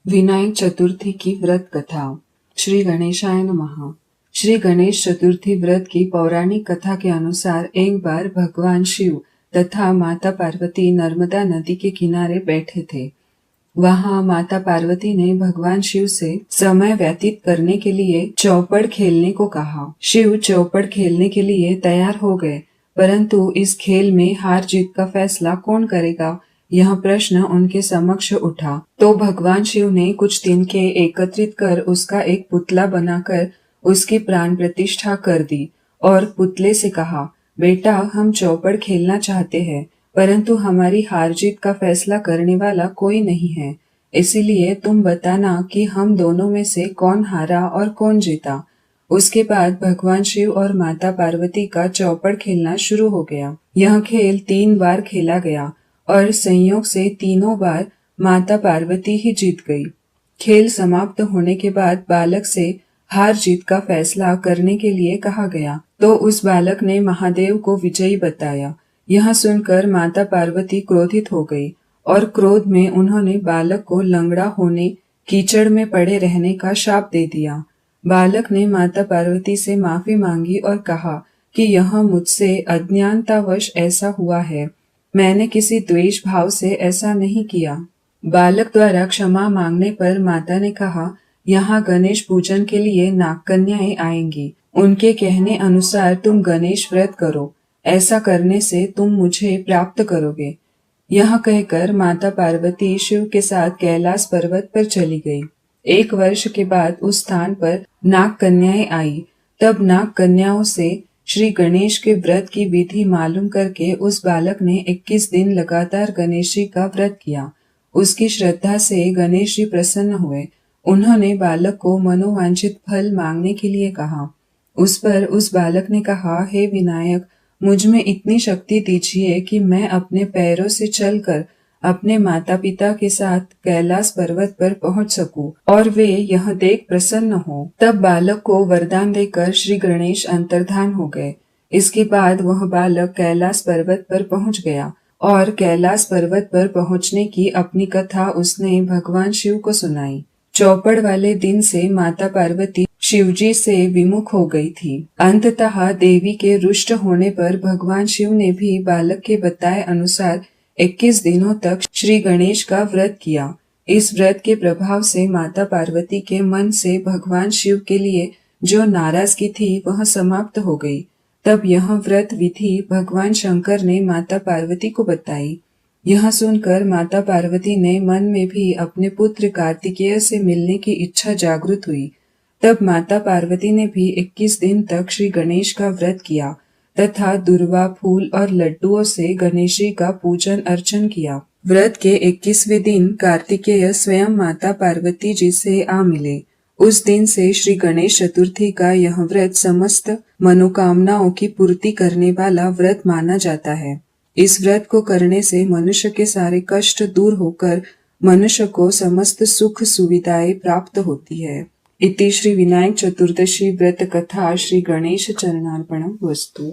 विनायक चतुर्थी की व्रत कथा। श्री गणेशाय नमः। श्री गणेश चतुर्थी व्रत की पौराणिक कथा के अनुसार एक बार भगवान शिव तथा माता पार्वती नर्मदा नदी के किनारे बैठे थे। वहां माता पार्वती ने भगवान शिव से समय व्यतीत करने के लिए चौपड़ खेलने को कहा। शिव चौपड़ खेलने के लिए तैयार हो गए, परंतु इस खेल में हार जीत का फैसला कौन करेगा, यह प्रश्न उनके समक्ष उठा। तो भगवान शिव ने कुछ तिनके एकत्रित कर उसका एक पुतला बनाकर उसकी प्राण प्रतिष्ठा कर दी और पुतले से कहा, बेटा, हम चौपड़ खेलना चाहते हैं, परंतु हमारी हार जीत का फैसला करने वाला कोई नहीं है। इसीलिए तुम बताना कि हम दोनों में से कौन हारा और कौन जीता। उसके बाद भगवान शिव और माता पार्वती का चौपड़ खेलना शुरू हो गया। यह खेल 3 बार खेला गया और संयोग से तीनों बार माता पार्वती ही जीत गई। खेल समाप्त होने के बाद बालक से हार जीत का फैसला करने के लिए कहा गया, तो उस बालक ने महादेव को विजयी बताया। यह सुनकर माता पार्वती क्रोधित हो गई और क्रोध में उन्होंने बालक को लंगड़ा होने, कीचड़ में पड़े रहने का शाप दे दिया। बालक ने माता पार्वती से माफी मांगी और कहा कि यह मुझसे अज्ञानतावश ऐसा हुआ है, मैंने किसी द्वेष भाव से ऐसा नहीं किया। बालक द्वारा क्षमा मांगने पर माता ने कहा, यहाँ गणेश पूजन के लिए नागकन्याएं आएंगी, उनके कहने अनुसार तुम गणेश व्रत करो, ऐसा करने से तुम मुझे प्राप्त करोगे। यह कहकर माता पार्वती शिव के साथ कैलाश पर्वत पर चली गई। 1 वर्ष के बाद उस स्थान पर नाग कन्याएं आई। तब नाग कन्याओं से श्री गणेश के व्रत की विधि मालूम करके उस बालक ने 21 दिन लगातार गणेश जी का व्रत किया। उसकी श्रद्धा से गणेश जी प्रसन्न हुए। उन्होंने बालक को मनोवांछित फल मांगने के लिए कहा। उस पर उस बालक ने कहा, हे विनायक, मुझ में इतनी शक्ति दीजिए कि मैं अपने पैरों से चलकर अपने माता पिता के साथ कैलाश पर्वत पर पहुंच सकूं और वे यह देख प्रसन्न हो। तब बालक को वरदान देकर श्री गणेश अंतर्धान हो गए। इसके बाद वह बालक कैलाश पर्वत पर पहुंच गया और कैलाश पर्वत पर पहुंचने की अपनी कथा उसने भगवान शिव को सुनाई। चौपड़ वाले दिन से माता पार्वती शिवजी से विमुख हो गई थी। अंततः देवी के रुष्ट होने पर भगवान शिव ने भी बालक के बताए अनुसार 21 दिनों तक श्री गणेश का व्रत किया। इस व्रत के प्रभाव से माता पार्वती के मन से भगवान शिव के लिए जो नाराजगी थी वह समाप्त हो गई। तब यह व्रत विधि भगवान शंकर ने माता पार्वती को बताई। यह सुनकर माता पार्वती ने मन में भी अपने पुत्र कार्तिकेय से मिलने की इच्छा जागृत हुई। तब माता पार्वती ने भी 21 दिन तक श्री गणेश का व्रत किया तथा दुर्वा, फूल और लड्डुओं से गणेश जी का पूजन अर्चन किया। व्रत के 21वें दिन कार्तिकेय स्वयं माता पार्वती जी से आ मिले। उस दिन से श्री गणेश चतुर्थी का यह व्रत समस्त मनोकामनाओं की पूर्ति करने वाला व्रत माना जाता है। इस व्रत को करने से मनुष्य के सारे कष्ट दूर होकर मनुष्य को समस्त सुख सुविधाएं प्राप्त होती है। इति श्री विनायक चतुर्दशी व्रत कथा श्री गणेश चरणार्पणम वस्तु।